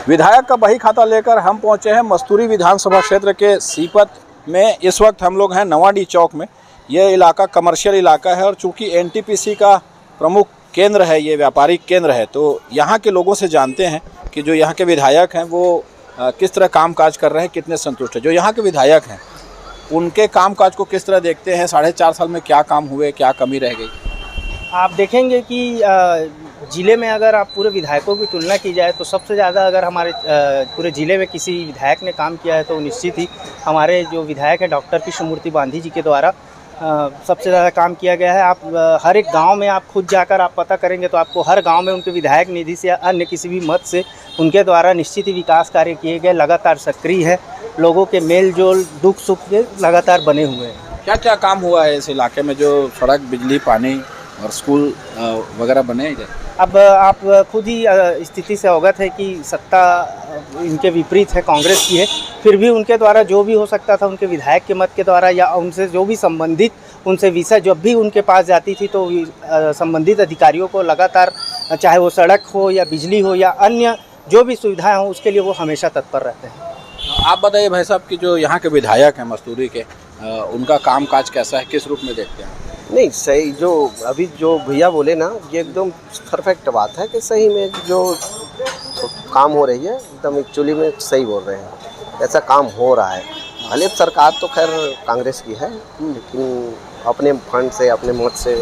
विधायक का बही खाता लेकर हम पहुंचे हैं मस्तूरी विधानसभा क्षेत्र के सीपत में। इस वक्त हम लोग हैं नवाडी चौक में। यह इलाका कमर्शियल इलाका है और चूंकि एनटीपीसी का प्रमुख केंद्र है, ये व्यापारिक केंद्र है, तो यहाँ के लोगों से जानते हैं कि जो यहाँ के विधायक हैं वो किस तरह काम काज कर रहे हैं, कितने संतुष्ट हैं। जो यहाँ के विधायक हैं उनके काम काज को किस तरह देखते हैं, 4.5 साल में क्या काम हुए, क्या कमी रह गई। आप देखेंगे कि ज़िले में अगर आप पूरे विधायकों की तुलना की जाए तो सबसे ज़्यादा अगर हमारे पूरे ज़िले में किसी विधायक ने काम किया है तो निश्चित ही हमारे जो विधायक हैं डॉक्टर कृष्णमूर्ति बांधी जी के द्वारा सबसे ज़्यादा काम किया गया है। आप हर एक गांव में आप खुद जाकर आप पता करेंगे तो आपको हर गांव में उनके विधायक निधि से या अन्य किसी भी मद से उनके द्वारा निश्चित ही विकास कार्य किए गए, लगातार सक्रिय है, लोगों के मेल जोल दुख सुख के लगातार बने हुए हैं। क्या क्या काम हुआ है इस इलाके में, जो सड़क, बिजली, पानी और स्कूल वगैरह बने हैं? अब आप खुद ही स्थिति से अवगत है कि सत्ता इनके विपरीत है, कांग्रेस की है, फिर भी उनके द्वारा जो भी हो सकता था उनके विधायक के मत के द्वारा या उनसे जो भी संबंधित उनसे विषय जब भी उनके पास जाती थी तो संबंधित अधिकारियों को लगातार, चाहे वो सड़क हो या बिजली हो या अन्य जो भी सुविधाएं हो, उसके लिए वो हमेशा तत्पर रहते हैं। आप बताइए भाई साहब कि जो यहाँ के विधायक हैं मस्तूरी के, उनका काम काज कैसा है, किस रूप में देखते हैं? नहीं, सही जो अभी जो भैया बोले ना, ये एकदम परफेक्ट बात है कि सही में जो काम हो रही है एकदम एक्चुअली में सही बोल रहे हैं, ऐसा काम हो रहा है। भले सरकार तो खैर कांग्रेस की है, लेकिन अपने फंड से, अपने मत से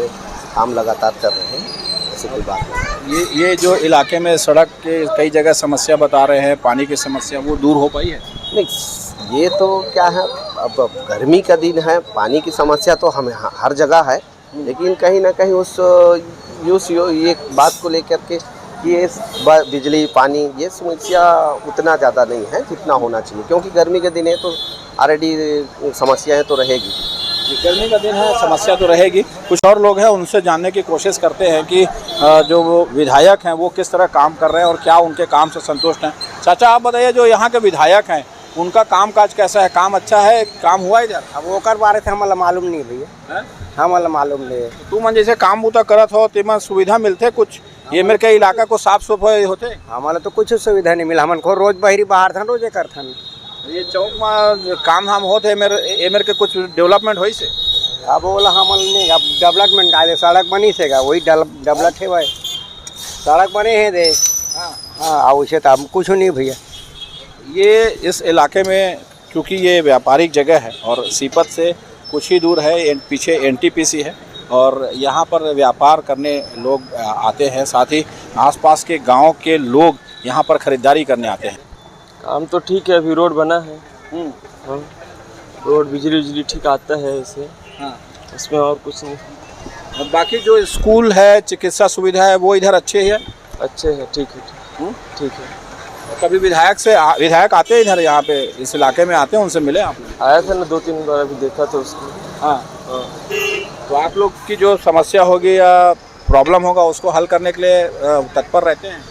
काम लगातार कर रहे हैं, ऐसी कोई बात नहीं। ये जो इलाके में सड़क के कई जगह समस्या बता रहे हैं, पानी की समस्या, वो दूर हो पाई है? नहीं, ये तो क्या है, अब गर्मी का दिन है, पानी की समस्या तो हमें हर जगह है, लेकिन कहीं ना कहीं ये बात को लेकर के ये बिजली, पानी, ये समस्या उतना ज़्यादा नहीं है जितना होना चाहिए, क्योंकि गर्मी के दिन है तो ऑलरेडी समस्याएं तो रहेगी। गर्मी का दिन है, समस्या तो रहेगी। कुछ और लोग हैं, उनसे जानने की कोशिश करते हैं कि जो वो विधायक हैं वो किस तरह काम कर रहे हैं और क्या उनके काम से संतुष्ट हैं। चाचा आप बताइए, जो यहाँ के विधायक हैं उनका काम काज कैसा है, काम अच्छा है, काम हुआ इधर? अब वो कर पा रहे थे, हमारा मालूम नहीं भैया, हमारा मालूम नहीं। तू मन जैसे काम तो करत हो, तेमा सुविधा मिलते कुछ, ये मेरे के इलाका को साफ सफाई होते? हमारा तो कुछ सुविधा नहीं मिला, हमन को रोज बहरी बाहर था, रोजे कर था। ये चौक में काम हम होते मेरे के कुछ डेवलपमेंट हुई से? अब बोला हमन नहीं, अब डेवलपमेंट आए, सड़क बनी से वही डेवलप है भाई, सड़क बने हैं दे। हाँ, उसे तो अब कुछ नहीं भैया। ये इस इलाके में क्योंकि ये व्यापारिक जगह है और सीपत से कुछ ही दूर है, पीछे एनटीपीसी है और यहाँ पर व्यापार करने लोग आते हैं, साथ ही आसपास के गांव के लोग यहाँ पर खरीदारी करने आते हैं। काम तो ठीक है, अभी रोड बना है। हाँ, रोड बिजली ठीक आता है इसे। हाँ, इसमें और कुछ नहीं। और बाकी जो स्कूल है, चिकित्सा सुविधा है, वो इधर अच्छे है? अच्छे है, ठीक है, ठीक है। कभी विधायक आते हैं इधर, यहाँ पे इस इलाके में आते हैं, उनसे मिले आप? आया था ना 2-3 बार, अभी देखा था उसको। हाँ, तो आप लोग की जो समस्या होगी या प्रॉब्लम होगा उसको हल करने के लिए तत्पर रहते हैं?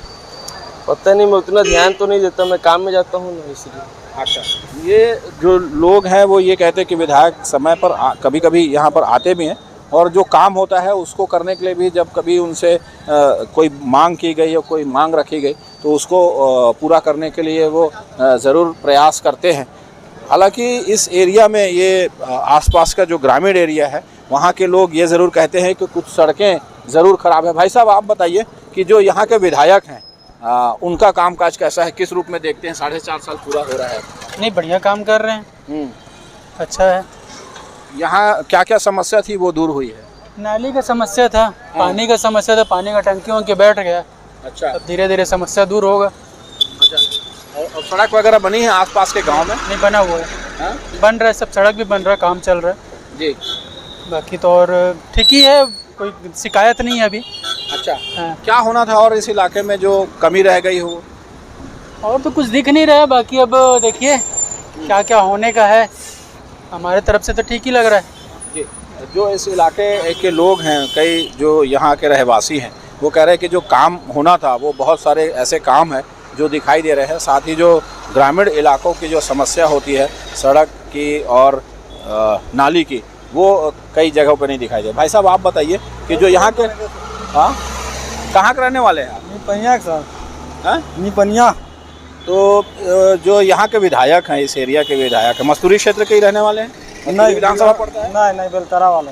पता नहीं, मैं उतना ध्यान तो नहीं देता, मैं काम में जाता हूँ ना, इसलिए। अच्छा, ये जो लोग हैं वो ये कहते हैं कि विधायक समय पर कभी कभी यहाँ पर आते भी हैं और जो काम होता है उसको करने के लिए भी जब कभी उनसे कोई मांग की गई या कोई मांग रखी गई तो उसको पूरा करने के लिए वो ज़रूर प्रयास करते हैं। हालांकि इस एरिया में, ये आसपास का जो ग्रामीण एरिया है, वहाँ के लोग ये ज़रूर कहते हैं कि कुछ सड़कें ज़रूर ख़राब है। भाई साहब आप बताइए कि जो यहाँ के विधायक हैं उनका काम काज कैसा है, किस रूप में देखते हैं? 4.5 साल पूरा हो रहा है। नहीं, बढ़िया काम कर रहे हैं, अच्छा है। यहाँ क्या क्या समस्या थी वो दूर हुई है? नाली का समस्या था, पानी का समस्या था, पानी का टंकी के बैठ गया। अच्छा, अब धीरे धीरे समस्या दूर होगा। अच्छा, और सड़क वगैरह बनी है आसपास के गांव में? नहीं, बना हुआ है, बन रहा है, सब सड़क भी बन रहा है, काम चल रहा है जी। बाकी तो और ठीक ही है, कोई शिकायत नहीं है अभी। अच्छा, क्या होना था और इस इलाके में जो कमी रह गई हो? और तो कुछ दिख नहीं रहा है, बाकी अब देखिए क्या क्या होने का है। हमारे तरफ से तो ठीक ही लग रहा है जी। जो इस इलाके के लोग हैं, कई जो यहाँ के रहवासी हैं, वो कह रहे हैं कि जो काम होना था वो बहुत सारे ऐसे काम हैं जो दिखाई दे रहे हैं। साथ ही जो ग्रामीण इलाकों की जो समस्या होती है सड़क की और नाली की, वो कई जगहों पर नहीं दिखाई दे। भाई साहब आप बताइए कि जो यहाँ के, हाँ, कहाँ के रहने वाले हैं आप? निपनिया सर। हाँ, निपनिया। तो जो यहाँ के विधायक हैं, इस एरिया के विधायक हैं, मस्तूरी क्षेत्र के ही रहने वाले हैं? मस्तूरी विधानसभा पड़ता है? नहीं बेलतरा वाले।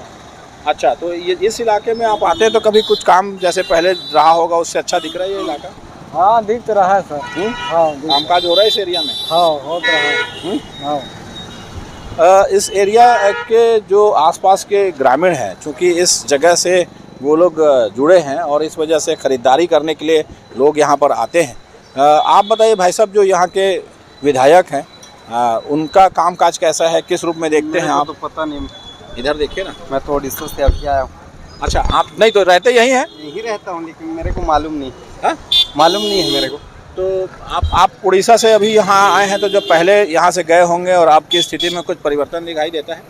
अच्छा, तो ये इस इलाके में आप आते हैं तो कभी कुछ काम जैसे पहले रहा होगा उससे अच्छा दिख रहा है ये इलाका? हाँ दिख तो रहा है सर। हाँ कामकाज हो रहा है इस एरिया में? हाँ हो तो रहा है। हाँ इस एरिया के जो आसपास के ग्रामीण हैं, चूँकि इस जगह से वो लोग जुड़े हैं और इस वजह से ख़रीदारी करने के लिए लोग यहाँ पर आते हैं। आप बताइए भाई साहब, जो यहाँ के विधायक हैं उनका कामकाज कैसा है, किस रूप में देखते हैं आप? तो पता नहीं, इधर देखिए ना। मैं तो उड़ीसा से अभी आया हूँ। अच्छा, आप नहीं तो रहते यहीं हैं? यही रहता हूँ लेकिन मेरे को मालूम नहीं। हाँ? मालूम नहीं है मेरे को। तो आप उड़ीसा से अभी यहाँ आए हैं, तो जब पहले यहाँ से गए होंगे और आपकी स्थिति में कुछ परिवर्तन दिखाई देता है?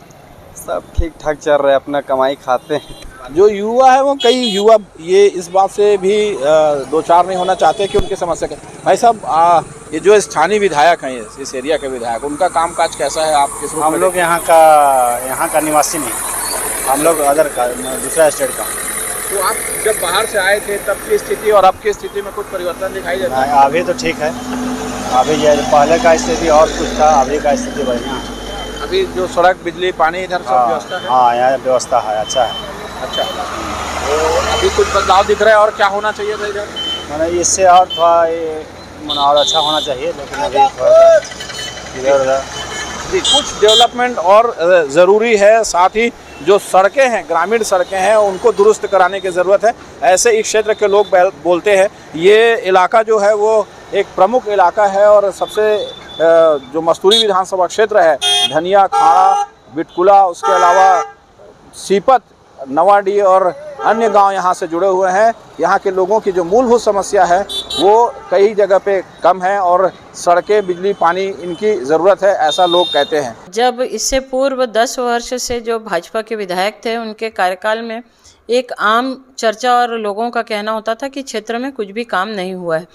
सब ठीक ठाक चल रहा है, अपना कमाई खाते हैं। जो युवा है वो कई युवा ये इस बात से भी दो चार नहीं होना चाहते कि उनकी समस्या क्या। भाई साहब, ये जो स्थानीय विधायक हैं इस एरिया के विधायक, उनका कामकाज कैसा है? आप किस रूप में? हम लोग यहाँ का निवासी नहीं, हम लोग अदर का दूसरा स्टेट का। तो आप जब बाहर से आए थे तब की स्थिति और अब की स्थिति में कुछ परिवर्तन दिखाई देता है? अभी तो ठीक है, अभी ये पहले का स्थिति और कुछ था, अभी का स्थिति बढ़िया है। अभी जो सड़क, बिजली, पानी इधर सब व्यवस्था है? हाँ यहाँ व्यवस्था है, अच्छा है। अच्छा, तो अभी कुछ बदलाव दिख रहा है और क्या होना चाहिए था इधर? मैंने इससे और थोड़ा ये और अच्छा होना चाहिए, लेकिन अभी थोड़ा सा इधर उधर जी कुछ डेवलपमेंट और ज़रूरी है। साथ ही जो सड़कें हैं, ग्रामीण सड़कें हैं, उनको दुरुस्त कराने की ज़रूरत है। ऐसे इस क्षेत्र के लोग बोलते हैं। ये इलाका जो है वो एक प्रमुख इलाका है और सबसे जो मस्तूरी विधानसभा क्षेत्र है, धनिया, खाड़ा, बिटकुला, उसके अलावा सीपत, नवाडी और अन्य गांव यहाँ से जुड़े हुए हैं। यहाँ के लोगों की जो मूलभूत समस्या है वो कई जगह पे कम है और सड़कें, बिजली, पानी इनकी ज़रूरत है, ऐसा लोग कहते हैं। जब इससे पूर्व 10 वर्ष से जो भाजपा के विधायक थे, उनके कार्यकाल में एक आम चर्चा और लोगों का कहना होता था कि क्षेत्र में कुछ भी काम नहीं हुआ है।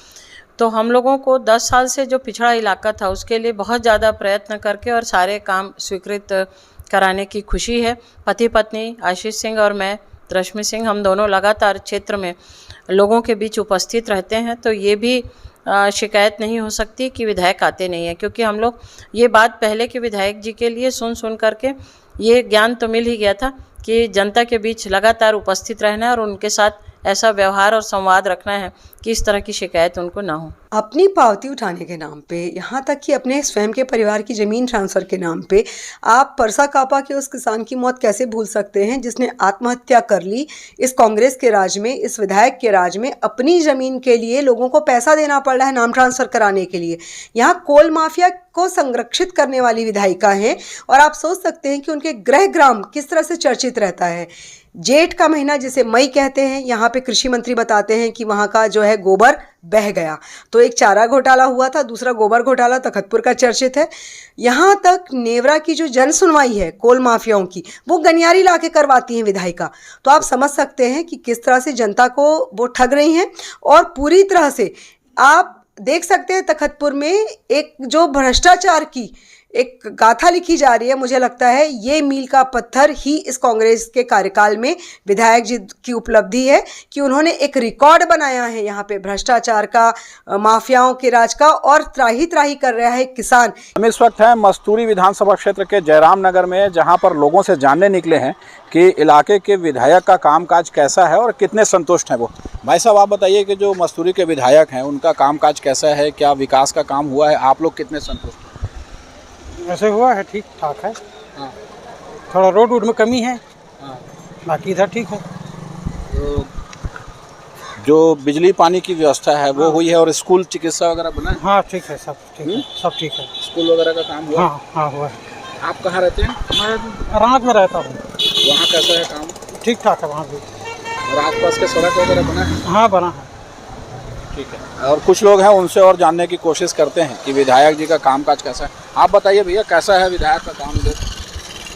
तो हम लोगों को 10 साल से जो पिछड़ा इलाका था उसके लिए बहुत ज़्यादा प्रयत्न करके और सारे काम स्वीकृत कराने की खुशी है। पति पत्नी आशीष सिंह और मैं रश्मि सिंह, हम दोनों लगातार क्षेत्र में लोगों के बीच उपस्थित रहते हैं। तो ये भी शिकायत नहीं हो सकती कि विधायक आते नहीं हैं, क्योंकि हम लोग ये बात पहले के विधायक जी के लिए सुन करके ये ज्ञान तो मिल ही गया था कि जनता के बीच लगातार उपस्थित रहना है और उनके साथ ऐसा व्यवहार और संवाद रखना है कि इस तरह की शिकायत उनको ना हो। अपनी पावती उठाने के नाम पे, यहाँ तक कि अपने स्वयं के परिवार की ज़मीन ट्रांसफ़र के नाम पे आप परसा कापा के उस किसान की मौत कैसे भूल सकते हैं जिसने आत्महत्या कर ली इस कांग्रेस के राज में, इस विधायक के राज में। अपनी ज़मीन के लिए लोगों को पैसा देना पड़ रहा है नाम ट्रांसफ़र कराने के लिए। यहाँ कोल माफिया को संरक्षित करने वाली विधायिका हैं और आप सोच सकते हैं कि उनके गृह ग्राम किस तरह से चर्चित रहता है। जेठ का महीना जिसे मई कहते हैं, यहाँ पे कृषि मंत्री बताते हैं कि वहाँ का जो है गोबर बह गया। तो एक चारा घोटाला हुआ था, दूसरा गोबर घोटाला तखतपुर का चर्चित है। यहाँ तक नेवरा की जो जन सुनवाई है कोल माफियाओं की, वो गनियारी ला के करवाती हैं विधायिका। तो आप समझ सकते हैं कि किस तरह से जनता को वो ठग रही हैं। और पूरी तरह से आप देख सकते हैं तखतपुर में एक जो भ्रष्टाचार की एक गाथा लिखी जा रही है। मुझे लगता है ये मील का पत्थर ही इस कांग्रेस के कार्यकाल में विधायक जी की उपलब्धि है कि उन्होंने एक रिकॉर्ड बनाया है यहाँ पे भ्रष्टाचार का, माफियाओं के राज का, और त्राही त्राही कर रहा है किसान। हम इस वक्त हैं मस्तूरी विधानसभा क्षेत्र के जयराम नगर में, जहाँ पर लोगों से जानने निकले हैं कि इलाके के विधायक का कामकाज कैसा है और कितने संतुष्ट हैं वो। भाई साहब, आप बताइए कि जो मस्तूरी के विधायक हैं उनका कामकाज कैसा है, क्या विकास का काम हुआ है, आप लोग कितने संतुष्ट? ऐसे हुआ है, ठीक ठाक है। हाँ। थोड़ा रोड वोड में कमी है। हाँ। बाकी इधर ठीक है। तो जो बिजली पानी की व्यवस्था है वो हुई है और स्कूल, चिकित्सा वगैरह बना है? हाँ ठीक है, सब ठीक है, सब ठीक है। स्कूल वगैरह का काम हुआ? हाँ हाँ हुआ है। आप कहाँ रहते हैं? मैं रात में रहता हूँ। वहाँ कैसा है काम? ठीक ठाक है वहाँ भी। और आसपास के सड़क वगैरह बना है? हाँ बना है। ठीक है। और कुछ लोग हैं उनसे और जानने की कोशिश करते हैं कि विधायक जी का कामकाज कैसा है। आप बताइए भैया, कैसा है विधायक का काम इधर?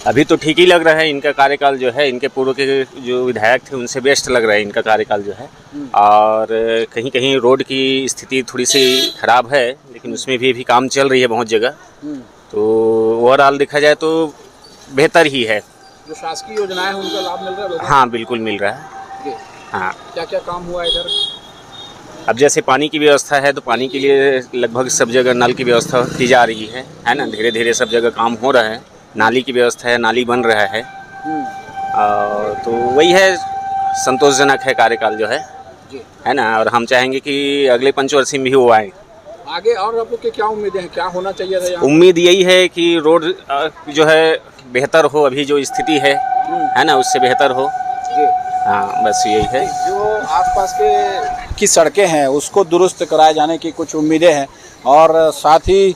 अभी तो ठीक ही लग रहा है। इनका कार्यकाल जो है, इनके पूर्व के जो विधायक थे उनसे बेस्ट लग रहा है इनका कार्यकाल जो है। और कहीं कहीं रोड की स्थिति थोड़ी सी खराब है, लेकिन उसमें भी अभी काम चल रही है बहुत जगह। तो ओवरऑल देखा जाए तो बेहतर ही है। जो शासकीय योजनाएं हैं उनका लाभ मिल रहा है? हाँ बिल्कुल मिल रहा है। हाँ। क्या क्या काम हुआ इधर? अब जैसे पानी की व्यवस्था है तो पानी के लिए लगभग सब जगह नल की व्यवस्था की जा रही है ना। धीरे धीरे सब जगह काम हो रहा है। नाली की व्यवस्था है, नाली बन रहा है। तो वही है, संतोषजनक है कार्यकाल जो है ना। और हम चाहेंगे कि अगले पंचवर्षीय में भी वो आए। आगे और आप लोग की क्या उम्मीदें हैं, क्या होना चाहिए था यहाँ? उम्मीद यही है कि रोड जो है बेहतर हो, अभी जो स्थिति है ना उससे बेहतर हो। हाँ, बस यही है। जो आसपास की सड़कें हैं उसको दुरुस्त कराए जाने की कुछ उम्मीदें हैं, और साथ ही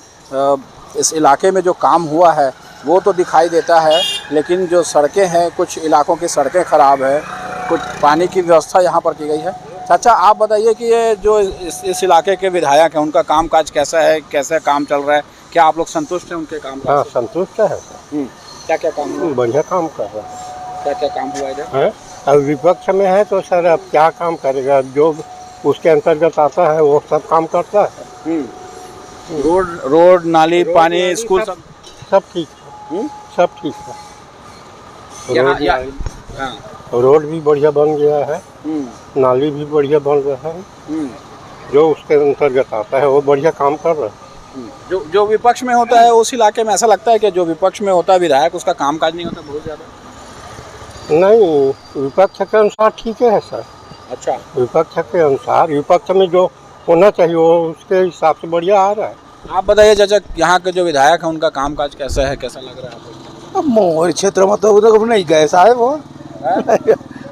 इस इलाके में जो काम हुआ है वो तो दिखाई देता है, लेकिन जो सड़कें हैं, कुछ इलाकों की सड़कें ख़राब है, कुछ पानी की व्यवस्था यहाँ पर की गई है। चाचा, आप बताइए कि ये जो इस इलाके के विधायक हैं उनका कामकाज कैसा है, कैसे काम चल रहा है, क्या आप लोग संतुष्ट हैं उनके काम काज? हाँ, संतुष्ट है सर। क्या क्या काम हुआ? बढ़िया काम कर रहा है। क्या क्या काम हुआ इधर? है अब विपक्ष में है तो सर अब क्या काम करेगा, जो उसके अंतर्गत आता है वो सब काम करता है। रोड, नाली, पानी, स्कूल सब ठीक है। सब ठीक है। हाँ। रोड भी बढ़िया बन गया है, नाली भी बढ़िया बन रहा है। जो उसके अंतर्गत आता है वो बढ़िया काम कर रहा है। जो विपक्ष में होता है उस इलाके में ऐसा लगता है कि जो विपक्ष में होता है विधायक, उसका कामकाज नहीं होता बहुत ज़्यादा? नहीं, विपक्ष के अनुसार ठीक है सर। अच्छा, विपक्ष के अनुसार, विपक्ष में जो होना चाहिए वो उसके हिसाब से बढ़िया आ रहा है। आप बताइए चाचा, यहाँ के जो विधायक हैं उनका कामकाज कैसा है, कैसा लग रहा है आपको? अब मोर क्षेत्र में तो उधर नहीं गए साहब वो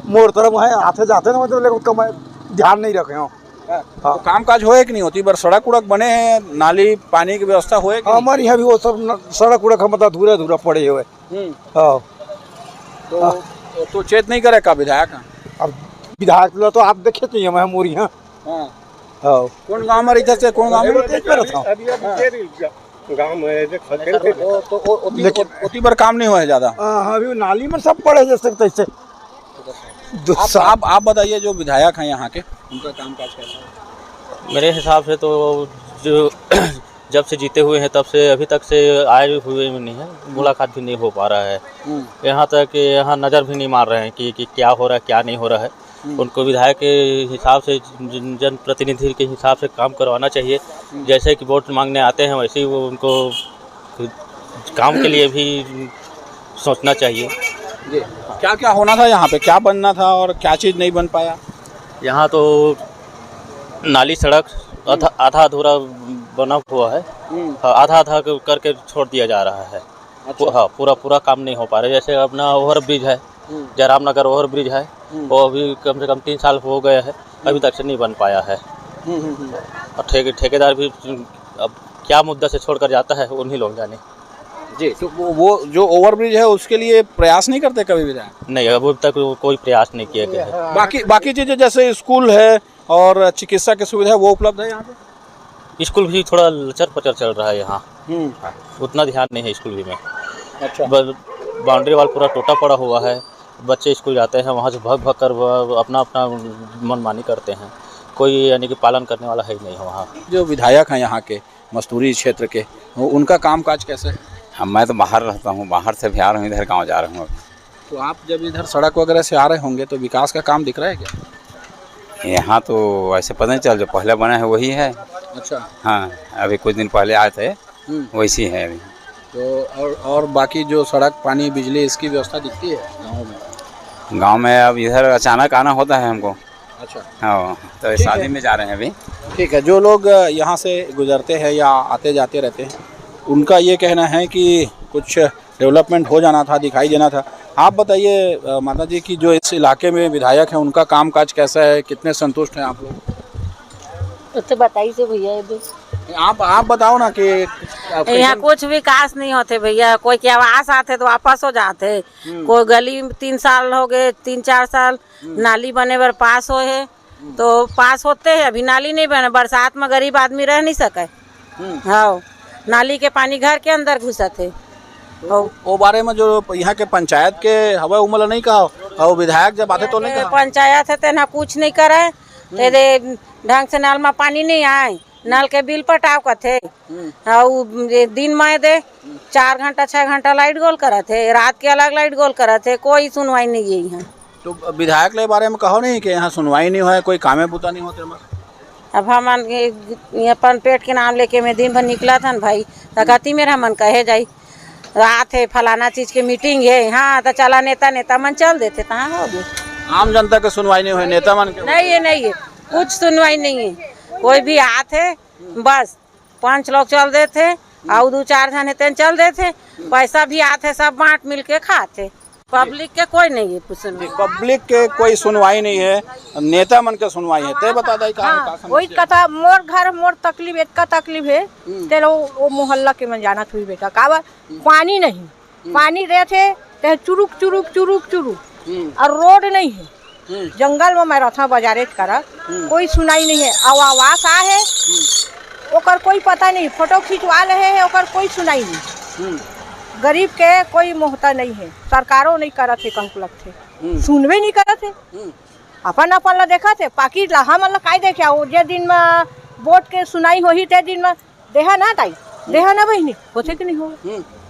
मोर तरफ है, आते जाते ना, मतलब उसका मैं ध्यान नहीं रखे हूँ। तो कामकाज होए कि नहीं होती बार? सड़क उड़क बने हैं, नाली पानी की व्यवस्था होए कि हमारे यहाँ भी वो सब सड़क उड़क हम अधूरा अधूरा पड़े हुए। हाँ, तो चेत नहीं करे का विधायक? अब विधायक तो आप देखे तो ये मैं मोरी। हाँ, कौन गांव में रहते थे? कौन गांव में? गाँव में लेकिन उतनी बार काम नहीं हुआ है ज़्यादा। हाँ, अभी नाली में सब पड़े जैसे तैसे। आप बताइए, जो विधायक हैं यहाँ के, उनका कामकाज कैसा है? मेरे हिसाब से तो जो जब से जीते हुए हैं तब से अभी तक से आए हुए भी नहीं है, मुलाकात भी नहीं हो पा रहा है। यहाँ तक कि यहाँ नज़र भी नहीं मार रहे हैं कि क्या हो रहा है, क्या नहीं हो रहा है। उनको विधायक के हिसाब से, जनप्रतिनिधि के हिसाब से काम करवाना चाहिए। जैसे कि वोट मांगने आते हैं वैसे ही वो उनको काम के लिए भी सोचना चाहिए। जी, क्या क्या होना था यहाँ पे, क्या बनना था और क्या चीज़ नहीं बन पाया? यहाँ तो नाली सड़क आधा अधूरा बना हुआ है, आधा करके छोड़ दिया जा रहा है। अच्छा। हाँ, पूरा काम नहीं हो पा रहा है। जैसे अपना ओवर ब्रिज है, जयराम नगर ओवर ब्रिज है, वो अभी कम से कम 3 साल हो गए हैं, अभी तक से नहीं बन पाया है। और ठेकेदार भी अब क्या मुद्दा से छोड़कर जाता है उन्हीं लोग जाने। जी, तो वो जो ओवरब्रिज है उसके लिए प्रयास नहीं करते कभी विधायक? नहीं, अभी तक कोई प्रयास नहीं किया गया है। बाकी चीज़ें जैसे स्कूल है और चिकित्सा की सुविधा वो उपलब्ध है यहाँ पे? स्कूल भी थोड़ा लचर पचर चल रहा है यहाँ, उतना ध्यान नहीं है स्कूल भी में। अच्छा। बाउंड्री वाल पूरा टूटा पड़ा हुआ है, बच्चे स्कूल जाते हैं वहाँ से भग कर अपना मनमानी करते हैं, कोई यानी कि पालन करने वाला है ही नहीं है वहाँ। जो विधायक हैं यहाँ के मस्तूरी क्षेत्र के, उनका कामकाज कैसे है? मैं तो बाहर रहता हूँ, बाहर से भी आ रहा हूँ, इधर गाँव जा रहा हूँ। तो आप जब इधर सड़क वगैरह से आ रहे होंगे तो विकास का काम दिख रहा है क्या? यहाँ तो ऐसे पता नहीं चल, जो पहले बना है वही है। अच्छा। हाँ, अभी कुछ दिन पहले आए थे वैसी है अभी। तो और बाकी जो सड़क, पानी, बिजली, इसकी व्यवस्था दिखती है गाँव में? गाँव में अब इधर अचानक आना होता है हमको। अच्छा। हाँ, तो शादी में जा रहे हैं अभी। ठीक है, जो लोग यहाँ से गुजरते हैं या आते जाते रहते हैं, उनका ये कहना है कि कुछ डेवलपमेंट हो जाना था, दिखाई देना था। आप बताइए माता जी कि जो इस इलाके में विधायक हैं उनका कामकाज कैसा है, कितने संतुष्ट हैं आप लोग? तो बताइए से भैया, आप बताओ ना कि यहाँ कुछ विकास नहीं होते भैया। कोई के आवास आते तो वापस हो जाते, कोई गली 3 साल हो गए, 3-4 साल नाली बने बर पास हो है तो पास होते हैं, अभी नाली नहीं बने। बरसात में गरीब आदमी रह नहीं सके। हाँ, नाली के पानी घर के अंदर घुसा थे। वो बारे में जो यहाँ के पंचायत के हवा उमल नहीं कहा, और विधायक जब आते तो नहीं कहा? पंचायत है तो कुछ नहीं करे, ते ढंग से नल में पानी नहीं आए, नल के बिल पटाव का थे। दिन में दे 4 घंटा 6 घंटा लाइट गोल करा थे, रात के अलग लाइट गोल करा थे, कोई सुनवाई नहीं है यहाँ। तो विधायक के बारे में कहो नहीं कि यहाँ सुनवाई नहीं हुआ है, कोई कामे बुता नहीं होते? अब हम अपन पेट के नाम लेके मैं दिन भर निकला था न भाई, तो कहती मेरा मन कहे जाई रात है फलाना चीज की मीटिंग है, हाँ तो चला नेता मन चल देते, कहाँ होगी। आम जनता की सुनवाई नहीं हुई, नेता मन के नहीं है कुछ सुनवाई नहीं है। कोई भी आते बस 5 लोग चल देते और 2-4 जने तेन चल देते, पैसा भी आते सब बांट मिल के खाते। पब्लिक के कोई नहीं है सुनवाई, पब्लिक के कोई सुनवाई नहीं है, नेता मन के सुनवाई है। ते बता दाई वही कथा मोर घर मोर तकलीफ इतना तकलीफ है तेरे वो मोहल्ला के में जाना थी बेटा काबर पानी नहीं, पानी रहते ते चुरुक चुरुक चुरुक चुरुक और रोड नहीं है, जंगल में मैं रथा बाजारे करा कोई सुनाई नहीं है। आवास आ है ओकर कोई पता नहीं, फोटो खिंचवा रहे हैं ओकर कोई सुनाई नहीं। गरीब के कोई मोहता नहीं है, सरकारों नहीं करत है, कंकुलक थे सुनवे नहीं करत है, अपन ला देखा थे पाकि हम का देखे जे दिन में वोट के सुनाई होही ते दिन में देहा ना ताई देहा ना बहनी होते कि नहीं हो,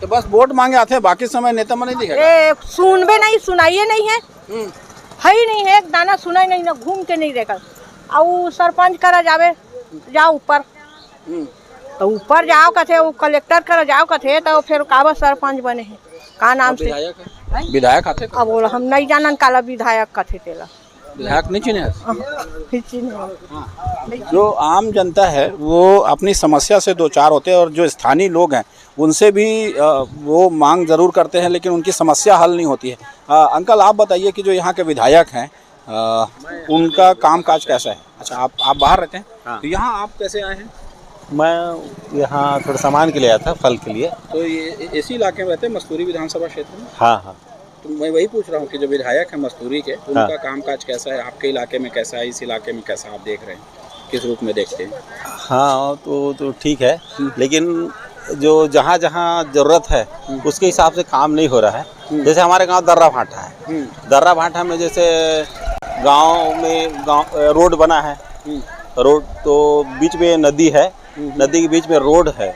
तो बस वोट मांगे आते हैं, बाकी समय नेता मन नहीं दिखेगा। सुनबे नहीं, सुनाइए नहीं है, ही नहीं है, एक दाना सुनाई नहीं ना, घूम के नहीं देखा। और सरपंच करा जावे जाओ ऊपर, तो ऊपर जाओ कथे वो कलेक्टर करा जाओ कथे तो फिर काबा सरपंच बने हैं का नाम से विधायक आते, अब हम नहीं जानन काला विधायक कथे तेला विधायक नहीं चिन्हे। जो आम जनता है वो अपनी समस्या से 2-4 होते हैं और जो स्थानीय लोग हैं उनसे भी वो मांग जरूर करते हैं, लेकिन उनकी समस्या हल नहीं होती है। अंकल आप बताइए कि जो यहाँ के विधायक हैं उनका कामकाज कैसा है? अच्छा आप बाहर रहते हैं, तो यहाँ आप कैसे आए हैं? मैं यहाँ थोड़ा सामान के लिए आया था, फल के लिए। तो ये इसी इलाके में रहते हैं, मस्तूरी विधानसभा क्षेत्र में? हाँ। तो मैं वही पूछ रहा हूँ कि जो विधायक है मस्तूरी के, उनका कामकाज कैसा है, आपके इलाके में कैसा है, इस इलाके में कैसा आप देख रहे हैं, किस रूप में देखते हैं? हाँ तो ठीक है, लेकिन जो जहाँ ज़रूरत है उसके हिसाब से काम नहीं हो रहा है। जैसे हमारे गांव दर्रा भाटा है, दर्रा भाटा में जैसे गांव रोड बना है, रोड तो बीच में नदी है, नदी के बीच में रोड है,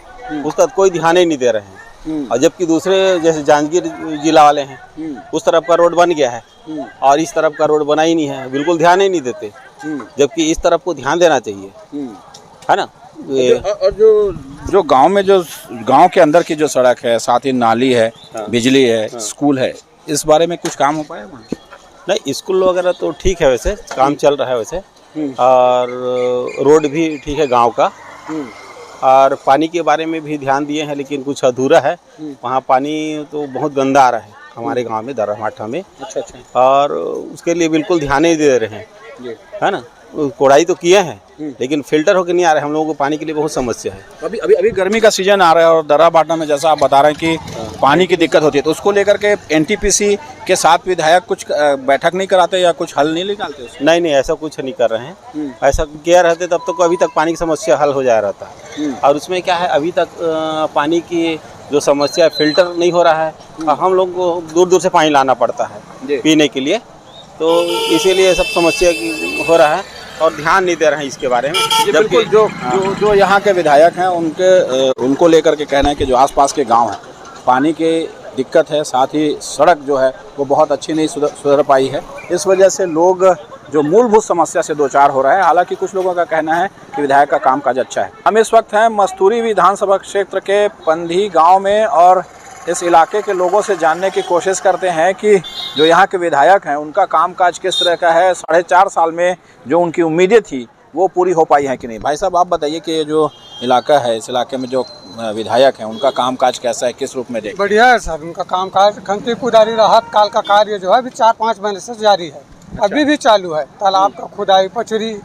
उसका कोई ध्यान ही नहीं दे रहे हैं। और जबकि दूसरे जैसे जांजगीर जिला वाले हैं उस तरफ का रोड बन गया है और इस तरफ का रोड बना ही नहीं है, बिल्कुल ध्यान ही नहीं देते, जबकि इस तरफ को ध्यान देना चाहिए, है ना। और जो गांव में जो गांव के अंदर की जो सड़क है, साथ ही नाली है, बिजली है, स्कूल है, इस बारे में कुछ काम हो पाया वहाँ? नहीं, स्कूल वगैरह तो ठीक है, वैसे काम चल रहा है वैसे, और रोड भी ठीक है गांव का, और पानी के बारे में भी ध्यान दिए हैं, लेकिन कुछ अधूरा है। वहाँ पानी तो बहुत गंदा आ रहा है हमारे गांव में, दर्रा भाटा में। अच्छा। और उसके लिए बिल्कुल ध्यान नहीं दे रहे हैं, है ना। कोड़ाई तो किए हैं लेकिन फिल्टर होकर नहीं आ रहे, हम लोगों को पानी के लिए बहुत समस्या है। अभी गर्मी का सीजन आ रहा है और दर्रा भाटा में जैसा आप बता रहे हैं कि पानी की दिक्कत होती है, तो उसको लेकर के एनटीपीसी के साथ विधायक कुछ बैठक नहीं कराते या कुछ हल नहीं निकालते? नहीं, ऐसा कुछ नहीं कर रहे हैं। ऐसा किया रहते तब तो अभी तक पानी की समस्या हल हो जा रहा था। और उसमें क्या है, अभी तक पानी की जो समस्या फिल्टर नहीं हो रहा है, हम लोग को दूर दूर से पानी लाना पड़ता है पीने के लिए, तो इसीलिए सब समस्या हो रहा है और ध्यान नहीं दे रहे हैं इसके बारे में। जबकि जो यहाँ के विधायक हैं उनको लेकर के कहना है कि जो आसपास के गांव हैं पानी की दिक्कत है, साथ ही सड़क जो है वो बहुत अच्छी नहीं सुधर पाई है, इस वजह से लोग जो मूलभूत समस्या से 2-4 हो रहा है। हालांकि कुछ लोगों का कहना है कि विधायक का कामकाज अच्छा है। हम इस वक्त हैं मस्तूरी विधानसभा क्षेत्र के पंधी गाँव में और इस इलाके के लोगों से जानने की कोशिश करते हैं कि जो यहाँ के विधायक हैं उनका कामकाज किस तरह का है, 4.5 साल में जो उनकी उम्मीदें थी वो पूरी हो पाई हैं कि नहीं। भाई साहब आप बताइए कि जो इलाका है, इस इलाके में जो विधायक हैं उनका कामकाज कैसा है, किस रूप में देख? बढ़िया है सर, उनका कामकाज खंती कुदारी राहत काल का कार्य जो है अभी 4-5 महीने से जारी है। अच्छा। अभी भी चालू है, तालाब का खुदाई, पचरी,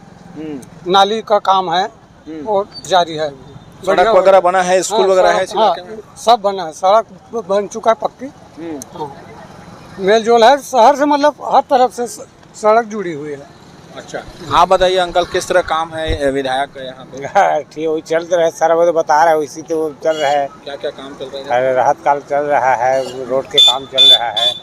नाली का काम है वो जारी है। सड़क वगैरह बना है, स्कूल वगैरह है, सब बना है, सड़क बन चुका है पक्की। मेल जोल है शहर से, मतलब हर तरफ से सड़क जुड़ी हुई है। अच्छा, आप बताइए अंकल किस तरह काम है विधायक का यहाँ पे? ठीक, वही चल रहा है, सारा वो तो बता रहा है, उसी तो वो चल रहा है। क्या क्या काम चल रहा है? राहत काल चल रहा है, रोड के काम चल रहा है,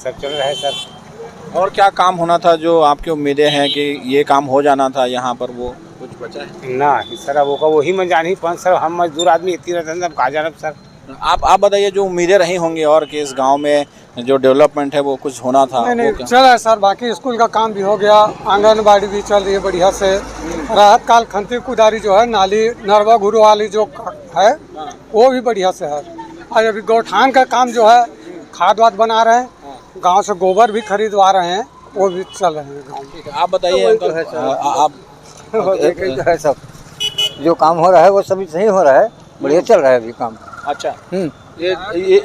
सब चल रहा है सर। और क्या काम होना था जो आपकी उम्मीदें हैं कि ये काम हो जाना था यहाँ पर, वो कुछ बचा है? ना सर, वो का वही में जानी पान सर, हम मजदूर आदमी इतनी रहते हैं, कहा जाना सर। आप बताइए जो उम्मीदें रही होंगी और कि इस गांव में जो डेवलपमेंट है वो कुछ होना था? नहीं चल रहा है सर, बाकी स्कूल का काम भी हो गया, आंगनबाड़ी भी चल रही है बढ़िया से, राहत काल खंती कुदारी जो है, नाली नरवा घुरो वाली जो है वो भी बढ़िया से है। और अभी गौठान का काम जो है, खाद वाद बना रहे हैं, गांव से गोबर भी खरीदवा रहे हैं, वो भी चल रहे हैं गाँव में। आप बताइए अंकल, आप है सब जो काम हो रहा है वो सभी सही हो रहा है, बढ़िया चल रहा है अभी काम। अच्छा, ये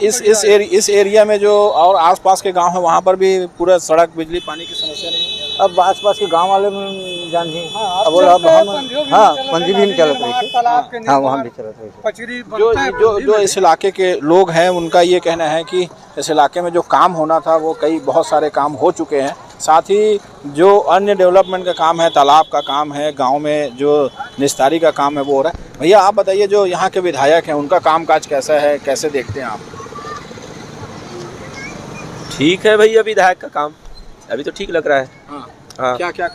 इस एरिया में जो और आसपास के गांव है वहाँ पर भी पूरा सड़क, बिजली, पानी की समस्या नहीं है? अब आसपास के गांव वाले में जान ही अब बोला अब हम हाँ पंजी भी चल रही थी, हाँ वहाँ भी चल रही थी। जो इस इलाके के लोग हैं उनका ये कहना है कि इस इलाके में जो काम होना था वो बहुत सारे काम हो चुके हैं। साथ ही जो अन्य डेवलपमेंट का काम है, तालाब का काम है, गांव में जो निस्तारी का काम है वो हो रहा है। भैया आप बताइए, जो यहाँ के विधायक हैं उनका कामकाज कैसा है, कैसे देखते हैं आप? ठीक है भैया, विधायक का काम अभी तो ठीक लग रहा है। हाँ, क्या क्या